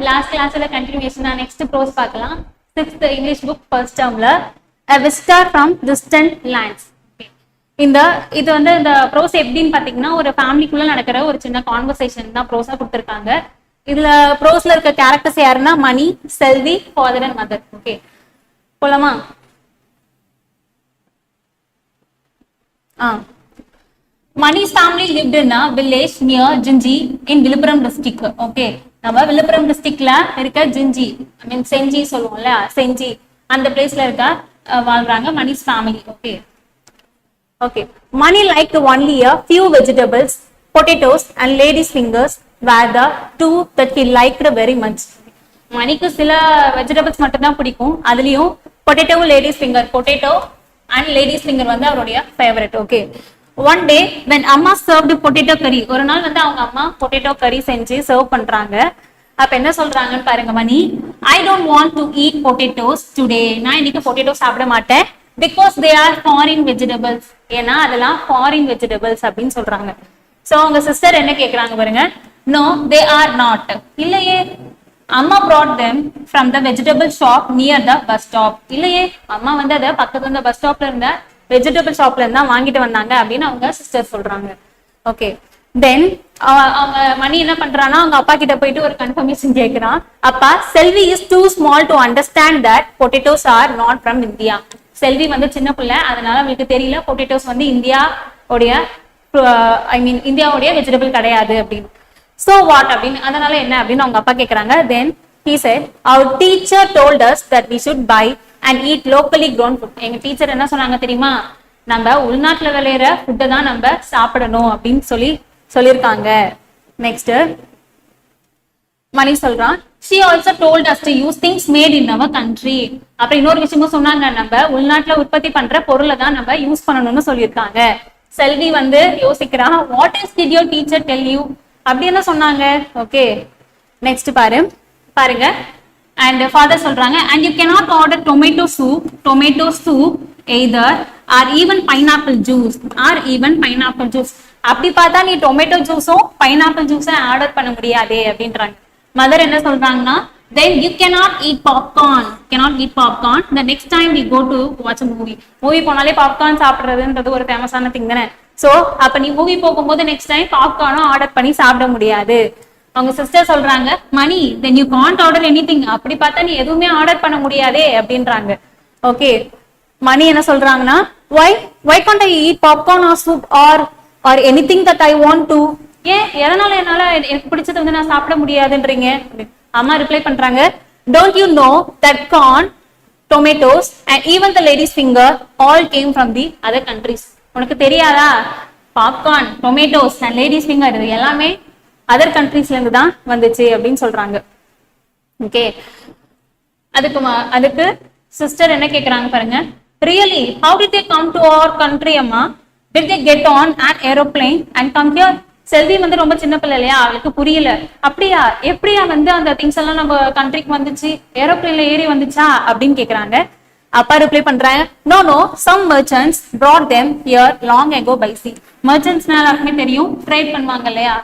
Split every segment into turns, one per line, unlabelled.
Last கிளாஸ்ல கண்டினியூஷனா next prose பார்க்கலாம். 6th English book first டேர்ம்ல a visitor from distant lands. இது வந்து இந்த ப்ரோஸ் எப்படின்னு பாத்தீங்கன்னா ஒரு ஃபேமிலிக்குள்ள நடக்கிற ஒரு சின்ன கான்வர்சேஷன் தான் ப்ரோஸா கொடுத்துருக்காங்க. இதுல ப்ரோஸ்ல இருக்க கேரக்டர்ஸ் யாருன்னா மணி, செல்வி, ஃபாதர் அண்ட் மதர். ஓகே போலாமா? Mani's family lived in a village near Jinji in Villupuram district. Okay, நம்ம விழுப்புரம் டிஸ்ட்ரிக்ட்ல இருக்க ஜிஞ்சி, ஐ மீன் செஞ்சி சொல்லுவோம்ல, செஞ்சி அந்த பிளேஸ்ல இருக்க வாழ்றாங்க Mani's family. Okay okay Mani liked only a few vegetables, potatoes and ladies fingers were the two that he liked very much. மணிக்கு சில வெஜிடபிள்ஸ் மட்டும் தான் பிடிக்கும். அதுலயும் potato, ladies finger, potato and ladies finger வந்து அவருடைய favourite. Okay one day when அம்மா served potato கறி, ஒரு நாள் வந்து அவங்க அம்மா பொட்டேட்டோ கறி செஞ்சு சர்வ் பண்றாங்க. அப்ப என்ன சொல்றாங்கன்னு பாருங்க Mani, I don't want to eat potatoes today, நான் இன்னைக்கு பொட்டேட்டோ சாப்பிட மாட்டேன், because they are foreign vegetables, ஏன்னா அதெல்லாம் ஃபாரின் வெஜிடபிள்ஸ் அப்படின்னு சொல்றாங்க. சோ அவங்க சிஸ்டர் என்ன கேக்குறாங்க பாருங்க, நோ தே ஆர் நாட், இல்லையே, அம்மா brought them from the vegetable shop near the bus stop, இல்லையே அம்மா வந்து அத பக்கத்துல இருந்த பஸ் ஸ்டாப்ல இருந்த வெஜிடபிள் ஷாப்ல இருந்தா வாங்கிட்டு வந்தாங்க அப்படின்னு அவங்க சிஸ்டர் சொல்றாங்க. ஓகே தென் அவங்க மணி என்ன பண்றான்னா அவங்க அப்பா கிட்ட போயிட்டு ஒரு கன்ஃபர்மேஷன் கேட்கிறான். அப்பா, Selvi is too small to understand that potatoes are not from India. Selvi வந்து சின்ன பிள்ளை, அதனால அவங்களுக்கு தெரியல பொட்டேட்டோஸ் வந்து இந்தியாவுடைய ஐ மீன் இந்தியாவுடைய வெஜிடபிள் கிடையாது அப்படின்னு. சோ வாட் அப்படின்னு, அதனால என்ன அப்படின்னு அவங்க அப்பா கேக்குறாங்க. தென் he said our teacher told us that we should buy and eat locally grown food. எங்க டீச்சர் என்ன சொன்னாங்க தெரியுமா, நம்ம உள்நாட்டுல விளையிற ஃபுட்டை தான் நம்ம சாப்பிடணும் அப்படின்னு சொல்லியிருக்காங்க. நெக்ஸ்ட் மணி சொல்றான், she also told us to use things made in our country. அப்புறம் இன்னொரு விஷயமும் சொன்னாங்க, நம்ம உள்நாட்டுல உற்பத்தி பண்ற பொருளை தான் நம்ம யூஸ் பண்ணணும்னு சொல்லியிருக்காங்க. செல்வி வந்து யோசிக்கிறான், what is did your teacher tell you, அப்படி என்ன சொன்னாங்க. ஓகே நெக்ஸ்ட் பாருங்க and father சொல்றாங்க, and you cannot order tomato soup either or even pineapple juice. அப்படி பார்த்தா நீ டொமேட்டோ ஜூஸும் பைனாப்பிள் ஜூஸும் ஆர்டர் பண்ண முடியாதே அப்படின்றாங்க. மதர் என்ன சொல்றாங்கன்னா, then you cannot eat popcorn the next time we go to watch a movie போனாலே பாப்கார்ன் சாப்பிடுறதுன்றது ஒரு ஃபேமஸான திங் தானே. சோ அப்ப நீ மூவி போகும்போது நெக்ஸ்ட் டைம் பாப்கார்னும் ஆர்டர் பண்ணி சாப்பிட முடியாது. அவங்க சிஸ்டர் சொல்றாங்க, மணி then you can't order anything, அப்படி பார்த்தா நீ எதுவுமே ஆர்டர் பண்ண முடியாதே அப்படின்றாங்க. ஓகே மணி என்ன சொல்றாங்கன்னா, why can't I eat popcorn or soup or anything that I want to, ஏன் எதனால என்னால எனக்கு பிடிச்சது வந்து நான் சாப்பிட முடியாதுன்றீங்க. அம்மா ரிப்ளை பண்றாங்க, don't you know that corn, tomatoes and even the lady's finger all came from the other countries. உனக்கு தெரியாதா, popcorn, tomatoes and ladies finger இது எல்லாமே அதர் கண்ட்ரீஸ்ல இருந்து தான் வந்துச்சு அப்படின்னு சொல்றாங்க. ஓகே அதுக்கு சிஸ்டர் என்ன கேக்குறாங்க பாருங்க, really how did they come to our country அம்மா, did they get on an aeroplane and come here. Selvi வந்து ரொம்ப சின்ன பிள்ளை இல்லையா, அவளுக்கு புரியல. அப்படியா, எப்படியா வந்து அந்த திங்ஸ் எல்லாம் நம்ம கண்ட்ரிக்கு வந்துச்சு, ஏரோப்ளேன்ல ஏறி வந்துச்சா அப்படின்னு கேக்குறாங்க. அப்பா ரிப்ளை பண்றாங்க, no no some merchants brought them here long ago by sea. merchants-னா எல்லாருக்குமே தெரியும், ட்ரேட் பண்ணுவாங்க இல்லையா.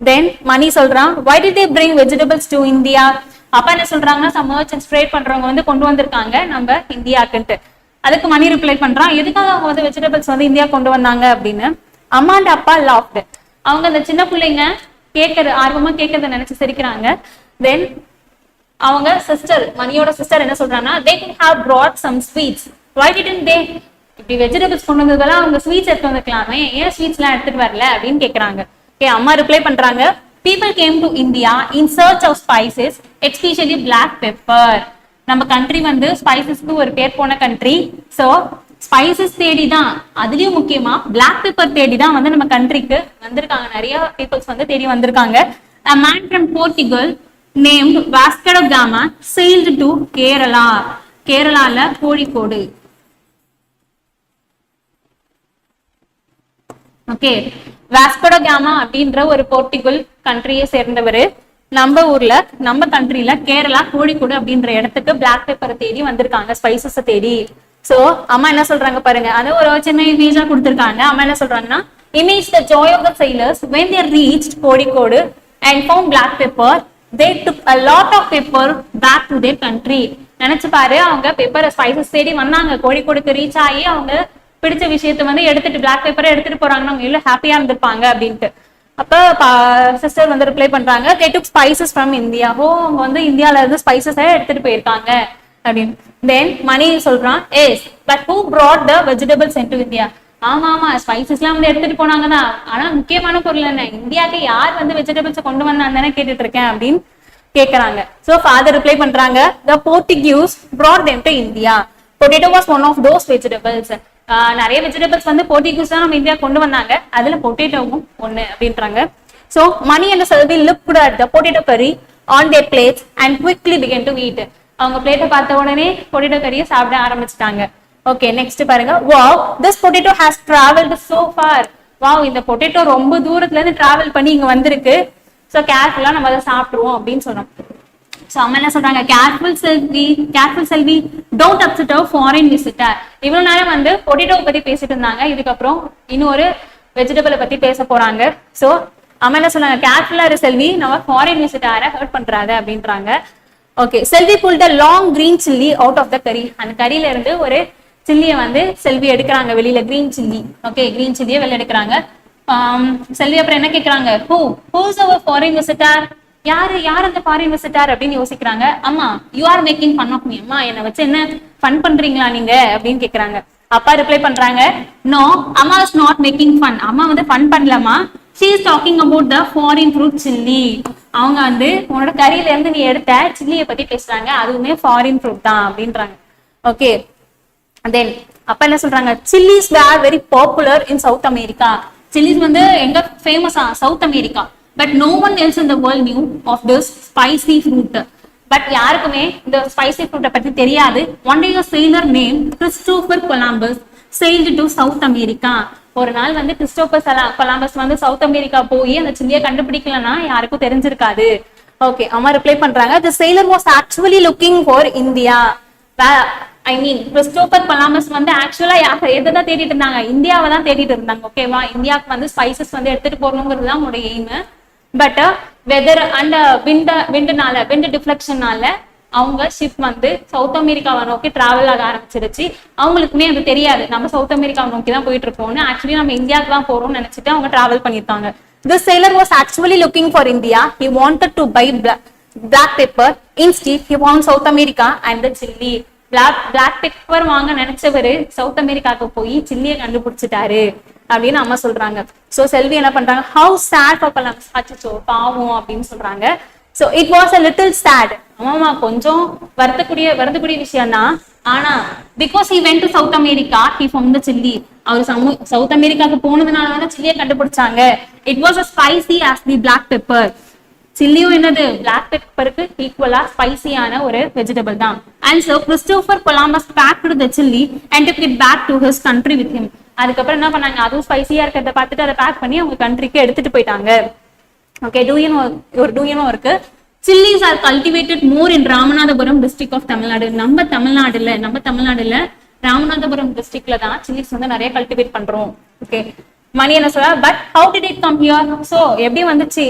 Then மணி சொல்றான், why did they bring vegetables to India? அப்பா என்ன சொல்றாங்கன்னா, some merchants trade பண்றவங்க வந்து கொண்டு வந்திருக்காங்க நம்ம இந்தியாக்குன்ட்டு. அதுக்கு மணி ரிப்ளை பண்றான், எதுக்காக அவங்க வந்து வெஜிடபிள்ஸ் வந்து இந்தியா கொண்டு வந்தாங்க அப்படின்னு. அம்மா அண்ட் அப்பா லாஃப்ட், அவங்க அந்த சின்ன பிள்ளைங்க ஆர்வமா கேட்கறத நினைச்சு சிரிக்கிறாங்க. தென் அவங்க சிஸ்டர், மணியோட சிஸ்டர் என்ன சொல்றாங்கன்னா, they could have brought some sweets, why didn't they, இப்படி வெஜிடபிள்ஸ் கொண்டு வந்ததெல்லாம் அவங்க ஸ்வீட்ஸ் எடுத்து வந்துக்கலாமே, ஏன் ஸ்வீட்ஸ் எல்லாம் எடுத்துட்டு வரல அப்படின்னு கேக்குறாங்க. அம்மா ரிப்ளை பண்றாங்க, people came to India in search of spices, especially black pepper. நம்ம கண்ட்ரி வந்து ஸ்பைசஸ்க்கு ஒரு பேர் போன கண்ட்ரி. சோ ஸ்பைசஸ் தேடி தான், அதுலயும் முக்கியமா பிளாக் பெப்பர் தேடி தான் வந்து நம்ம கண்ட்ரிக்கு வந்திருக்காங்க. நிறைய பீப்புள்ஸ் வந்து தேடி வந்திருக்காங்க. A man from Portugal named Vasco da Gama sailed to Kerala. கேரளால கோழிக்கோடு. ஓகே வாஸ்கோ ட காமா அப்படின்ற ஒரு போர்ச்சுகல் கண்ட்ரியை சேர்ந்தவர் நம்ம ஊர்ல நம்ம கண்ட்ரில கேரளா கோழிக்கோடு அப்படின்ற இடத்துக்கு பிளாக் பெப்பரை தேடி வந்திருக்காங்க, ஸ்பைசஸ் தேடி. சோ அம்மா என்ன சொல்றாங்க பாருங்க, அது ஒரு சின்ன இமேஜா கொடுத்திருக்காங்க. அம்மா என்ன சொல்றாங்கன்னா, image the joy of the sailors when they reached Kozhikode and found black pepper they took a lot of pepper back to their country. நினைச்சு பாரு, அவங்க பெப்பர் ஸ்பைசஸ் தேடி வந்தாங்க, கோழிக்கோடுக்கு ரீச் ஆகி அவங்க பிடிச்ச விஷயத்த வந்து எடுத்துட்டு பிளாக் பேப்பரை எடுத்துட்டு போறாங்கன்னா அவங்க எவ்வளவு ஹாப்பியா இருந்திருப்பாங்க அப்படின்ட்டு. அப்ப சிஸ்டர் வந்து ரிப்ளை பண்றாங்க, they took spices from India. அவங்க வந்து இந்தியால இருந்து ஸ்பைசஸை எடுத்துட்டு போயிருக்காங்க அப்படின்னு. தென் மணி சொல்றான், yes but who brought the vegetables into India? ஆமா ஆமா, ஸ்பைசஸ் எல்லாம் வந்து எடுத்துட்டு போனாங்கதான், ஆனா முக்கியமான பொருள் என்ன, இந்தியாவுக்கு யார் வந்து வெஜிடபிள்ஸ் கொண்டு வந்தான்னு கேட்டுட்டு இருக்கேன் அப்படின்னு கேக்குறாங்க. சோ ஃபாதர் ரிப்ளை பண்றாங்க, the Portuguese brought them to India. Potato was one of those vegetables. நிறைய வெஜிடபிள்ஸ் வந்து போர்ச்சுகீஸ் தான் நம்ம இந்தியா கொண்டு வந்தாங்க, அதுல பொட்டேட்டோவும் ஒண்ணு அப்படின்றாங்க. So Mani and Selvi looked at the potato curry on their plates and quickly began to eat. அவங்க பிளேட்டை பார்த்த உடனே பொட்டேட்டோ கறியை சாப்பிட ஆரம்பிச்சிட்டாங்க. ஓகே, நெக்ஸ்ட் பாருங்க. wow, this potato has traveled so far. wow, இந்த பொட்டேட்டோ ரொம்ப தூரத்துல இருந்து டிராவல் பண்ணி இங்க வந்திருக்கு, சோ கேர்ஃபுல்லா நம்ம அதை சாப்பிடுவோம் அப்படின்னு சொல்றோம். சோ அம்மா என்ன சொல்றாங்க, careful Selvi don't upset a foreign visitor. இவ்வளவு நேரம் வந்து பொட்டேட்டோ பத்தி பேசிட்டு இருந்தாங்க, இதுக்கப்புறம் இன்னொரு வெஜிடபிளை பத்தி பேச போறாங்க. சோ அம்மா என்ன சொல்றாங்க, கேர்ஃபுல்லா இரு செல்வி, நம்ம ஃபாரின் விசிட்டரை ஹர்ட் பண்றாத அப்படின்றாங்க. Okay, Selvi pulled a long green chilli out of the curry. அந்த கறியில இருந்து ஒரு சில்லியை வந்து செல்வி எடுக்கிறாங்க வெளியில, கிரீன் சில்லி. ஓகே, கிரீன் சில்லியை வெளில எடுக்கிறாங்க. செல்வி அப்புறம் என்ன கேக்குறாங்க, who's our foreign visitor? யார் அந்த ஃபாரின் விசிட்டர் அப்படின்னு யோசிக்கிறாங்க. அம்மா, you are making fun of me. அம்மா, என்னை வச்சு என்ன ஃபன் பண்றீங்களா நீங்க அப்படின்னு கேக்குறாங்க. அப்பா ரிப்ளை பண்றாங்க, நோ, அம்மா இஸ் நாட் மேக்கிங் ஃபன். அம்மா வந்து ஃபன் பண்ணலாமா, she is talking about the foreign fruit chilli. அவங்க வந்து உன்னோட கறியில இருந்து நீ எடுத்த சில்லியை பத்தி பேசுறாங்க, அதுவுமே ஃபாரின் ஃப்ரூட் தான் அப்படின்றாங்க. ஓகே, தென் அப்ப என்ன சொல்றாங்க, chillies were very popular in South America. Chillies வந்து எங்க ஃபேமஸா, South America. But no one else in the world knew of this spicy fruit. But யாருக்குமே இந்த ஸ்பைசி ஃப்ரூட்டை பத்தி தெரியாது. One day a sailor named Christopher Columbus sailed to South America. ஒரு நாள் வந்து கிறிஸ்டோபர் கொலம்பஸ் வந்து சவுத் அமெரிக்கா போய் அந்த சில்லியை கண்டுபிடிக்கலன்னா யாருக்கும் தெரிஞ்சிருக்காது. ஓகே, அம்மா ரிப்ளை பண்றாங்க, the sailor was actually looking for India. I mean Christopher Columbus வந்து ஆக்சுவலா எதான் தேடிட்டு இருந்தாங்க, இந்தியாவை தான் தேடிட்டு இருந்தாங்க. ஓகேவா, இந்தியாவுக்கு வந்து ஸ்பைசஸ் வந்து எடுத்துட்டு போகணுங்கிறது தான் உங்களுடைய aim. But weather and wind டிஃப்ளெக்ஷனால அவங்க ஷிப் வந்து சவுத் அமெரிக்காவை நோக்கி டிராவல் ஆக ஆரம்பிச்சிருச்சு. அவங்களுக்குமே அது தெரியாது, நம்ம சவுத் அமெரிக்காவை நோக்கி தான் போயிட்டு இருக்கோம்னு. ஆக்சுவலி நம்ம இந்தியாவுக்கு தான் போறோம்னு நினைச்சிட்டு அவங்க டிராவல் பண்ணிருக்காங்க. The sailor was actually looking for India. He wanted to buy black pepper. Instead, he found South America and the chilli. black pepper வாங்க நினைச்சவரு சவுத் அமெரிக்காவுக்கு போய் சில்லியை கண்டுபிடிச்சிட்டாரு அப்படின்னு அம்மா சொல்றாங்க. சோ செல்வி என்ன பண்றாங்க, how sad for Columbus. அச்சோ பாவம் அப்படின்னு சொல்றாங்க. So it was a little sad. ஆமாமா, கொஞ்சம் வருத்தக்கூடிய விஷயம் தான். ஆனா because he went to South America, he found the chilli. அவர் சவுத் அமெரிக்காவுக்கு போனதுனாலதான் சில்லியை கண்டுபிடிச்சாங்க. It was as spicy as the black pepper. சில்லியும் என்னது, பிளாக் பெப்பருக்கு ஈக்குவலா ஸ்பைசியான ஒரு வெஜிடபிள் தான். And so Christopher Columbus packed the chilli and took it back to his country with him. அதுக்கப்புறம் என்ன பண்ணாங்க, அதுவும் ஸ்பைசியா இருக்கிறத பார்த்துட்டு அதை பேக் பண்ணி அவங்க கண்ட்ரிக்கு எடுத்துட்டு போயிட்டாங்க. ஓகே, டூ யூ நோ இருக்கு. Chilies are cultivated more in Ramanathapuram district of Tamil Nadu. நம்ம தமிழ்நாடுல ராமநாதபுரம் டிஸ்ட்ரிக்ட்ல தான் சில்லிஸ் வந்து நிறைய கல்டிவேட் பண்றோம். ஓகே, மணி என்ன சொல்ற, but how did it come here? So எப்படி வந்துச்சு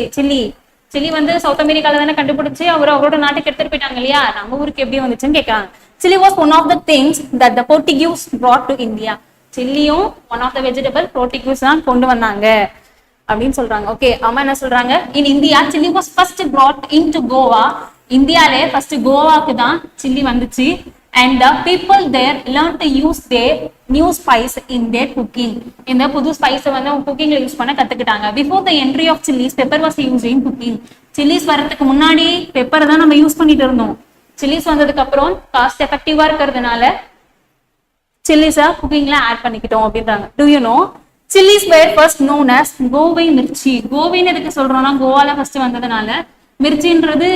சில்லி வந்து சவுத் அமெரிக்கால தானே கண்டுபிடிச்சு அவரோட நாட்டுக்கு எடுத்துட்டு போயிட்டாங்க இல்லையா, நம்ம ஊருக்கு எப்படி வந்துச்சுன்னு கேட்கறாங்க. Chilli was one of the things that the Portuguese brought to India. சில்லியும் one of the vegetable Portuguese தான் கொண்டு வந்தாங்க அப்படின்னு சொல்றாங்க. ஓகே, அம்மா என்ன சொல்றாங்க, in India chilli was first brought into Goa. இந்தியாலே ஃபர்ஸ்ட் கோவாக்கு தான் சில்லி வந்துச்சு. and the people there learned to use their new spice in their cooking. இந்த புது ஸ்பைஸ் வந்து குக்கிங்ல யூஸ் பண்ண கத்துக்கிட்டாங்க. before the entry of chilies, pepper was used in cooking. Chillies வரதுக்கு முன்னாடி பெப்பர் தான் நம்ம யூஸ் பண்ணிட்டு இருந்தோம். சில்லிஸ் வந்ததுக்கு அப்புறம் காஸ்ட் எஃபெக்டிவா இருக்கிறதுனால சில்லிஸா குக்கிங்ல ஆட் பண்ணிக்கிட்டோம் அப்படின்றாங்க. do you know chilies were first known as Kovai Mirchi. கோவைன்னு எதுக்கு சொல்றோம்னா, கோவால ஃபர்ஸ்ட் வந்ததுனால மிர்ச்சின்றது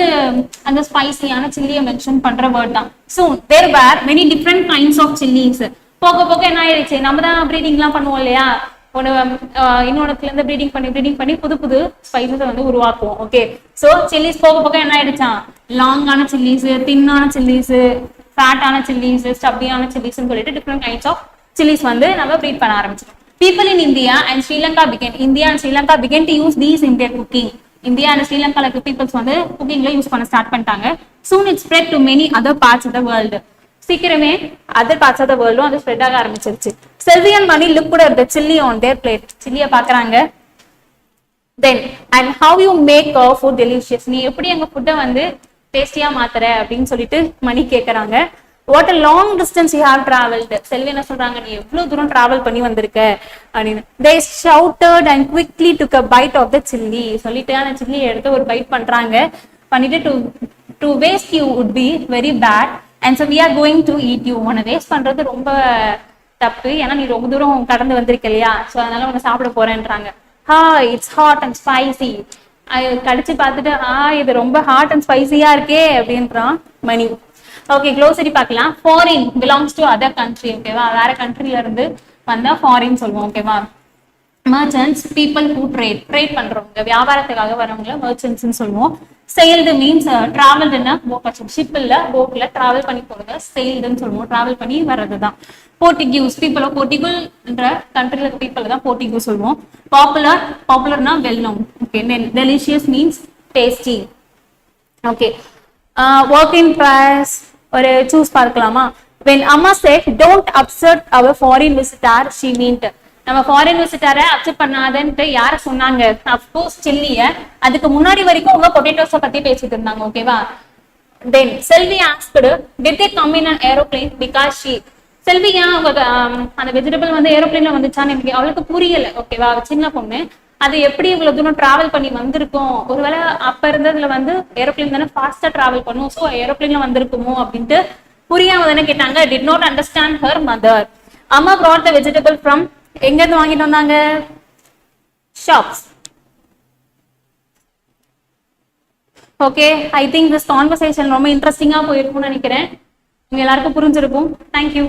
அந்த ஸ்பைசியான சில்லியை மென்ஷன் பண்ற வேர்ட் தான். So there were many different kinds of chilies. போக என்ன ஆயிடுச்சு, நம்ம தான் ப்ரீடிங் எல்லாம் பண்ணுவோம் இல்லையா, இன்னொன்னுல இருந்து ப்ரீடிங் பண்ணி புது ஸ்பைசஸ் வந்து உருவாக்குவோம். ஓகே, சோ சில்லிஸ் போக என்ன ஆயிடுச்சான், லாங்கான சில்லிஸ், தின்னான சில்லிஸ், ஃபேட்டான சில்லிஸ், ஸ்டப்பியான சில்லிஸ்ன்னு சொல்லிட்டு டிஃப்ரெண்ட் கைண்ட்ஸ் ஆஃப் சில்லிஸ் வந்து நம்ம ப்ரீட் பண்ண ஆரம்பிச்சிட்டோம். People in India and Sri Lanka began to use these in their cooking. India and ஸ்ரீலங்கால இருக்க பீப்புள்ஸ் வந்து குக்கிங்ல யூஸ் பண்ண ஸ்டார்ட் பண்ணிட்டாங்க. Soon it spread to many other parts of the world. சீக்கிரமே அதர் பார்ட்ஸ் ஆஃப் த வேர்ல்டும் அது spread ஆக ஆரம்பிச்சிருச்சு. Selvi and Mani looked at the chilli on their plate. சில்லியை பாக்குறாங்க. Then and how you make food delicious. நீ எப்படி எங்க ஃபுட்டை வந்து டேஸ்டியா மாத்துற அப்படின்னு சொல்லிட்டு மணி கேட்கறாங்க. What a long distance you have travelled. Selvi என்ன சொல்றாங்க, நீ எவ்வளவு தூரம் டிராவல் பண்ணி வந்திருக்க அப்படின்னு. They shouted and quickly took a bite of the chilli. சொல்லிட்டு அந்த சில்லியை எடுத்து ஒரு பைட் பண்றாங்க. பண்ணிட்டு to waste you would be very bad and so we are going to eat you. உன்னை வேஸ்ட் பண்றது ரொம்ப தப்பு, ஏன்னா நீ ரொம்ப தூரம் கடந்து வந்திருக்க இல்லையா, ஸோ அதனால உன்னை சாப்பிட போறேன்றாங்க. It's hot and spicy. கடிச்சு பார்த்துட்டு இது ரொம்ப ஹாட் அண்ட் ஸ்பைசியா இருக்கே அப்படின்றான் மணி. ஓகே, க்ளோசரி பார்க்கலாம். Foreign belongs to other country. ஓகேவா, வேற கண்ட்ரில இருந்து வந்தா ஃபாரின் சொல்லுவோம். ஓகேவா, மர்ச்சன்ட்ஸ் பீப்புள் ஹூ ட்ரேட் பண்றவங்க, வியாபாரத்துக்காக வரவங்க மர்ச்சன்ட்ஸ் சொல்லுவோம். sailed மீன்ஸ் டிராவல்டுன்னா ஷிப் இல்ல போட்ல டிராவல் பண்ணி போறது sailed சொல்லுவோம். டிராவல் பண்ணி வர்றதுதான். போர்ட்டுகீஸ் பீப்புள் ஆஃப் போர்ட்டுகல் என்ற கண்ட்ரில இருக்க பீப்புள் தான் போர்ட்டுகீஸ் சொல்லுவோம். பாப்புலர்னா well known. Okay, delicious means tasty. Okay, work in press ஒரு சூஸ் பார்க்கலாமா. when amma said don't upset our foreign visitor she meant. நம்ம ஃபாரின் விசிட்டரை அக்செப்ட் பண்ணாதன்ட்டு யார சொன்னாங்க, அப்கோர்ஸ் சில்லிய. அதுக்கு முன்னாடி வரைக்கும் உங்க பொட்டேட்டோஸை பத்தி பேசிட்டு இருந்தாங்க. ஓகேவா. Then Selvi asked did they come in an aeroplane because she. Selvi ஏன் அந்த வெஜிடபிள் வந்து ஏரோப்ளேன்ல வந்துச்சான்னு எனக்கு அவளுக்கு புரியல. ஓகேவா, சின்ன பொண்ணு, அது எப்படி இவ்வளவு தூரம் டிராவல் பண்ணி வந்திருக்கும், ஒருவேளை அப்ப இருந்ததுல வந்து ஏரோப்ளேன் தானே ஃபாஸ்டா டிராவல் பண்ணும், ஸோ ஏரோப்ளேன்ல வந்திருக்குமோ அப்படின்ட்டு புரியாம தானே கேட்டாங்க. did not understand her mother. அம்மா brought the vegetable from எங்க இருந்து வாங்கிட்டு வந்தாங்க, shops. Okay, I think this conversation ரொம்ப இன்ட்ரெஸ்டிங்கா போயிருக்கும்னு நினைக்கிறேன். உங்க எல்லாருக்கும் புரிஞ்சிருக்கும். தேங்க்யூ.